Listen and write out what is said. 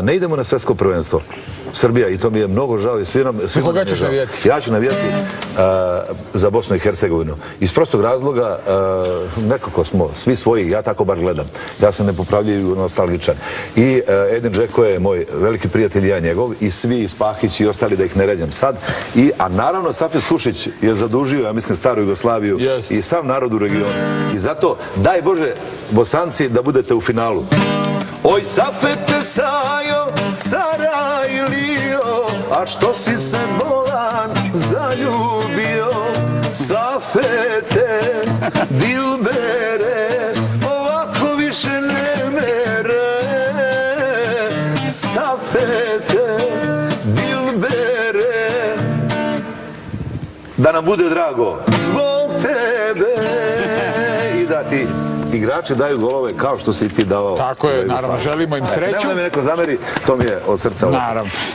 Ne idemo na svetsko prvenstvo. Srbija, i to mi je mnogo žao i svima koga ćeš navijati? Ja ću navijati za Bosnu i Hercegovinu. Iz prostog razloga, nekako smo svi svoji, ja tako bar gledam. Ja sam nepopravljiv nostalgičan. I Edin Džeko je moj veliki prijatelj i ja njegov, i svi Spahić i ostali, da ih ne ređam sad. A naravno, Safet Sušić je zadužio, ja mislim, staru Jugoslaviju i sav narod u regionu. I zato, daj Bože, Bosanci, da budete u finalu. Oj, Safete Sajo, Sarajlio, a što si se bolan zaljubio? Safete, Dilbere, ovako više ne mere. Safete, Dilbere, da nam bude drago zbog tebe i da ti igrači daju golove kao što si ti davao. Tako je, naravno, želimo im sreću. Nema mi neko zameri, to mi je od srca. Naravno.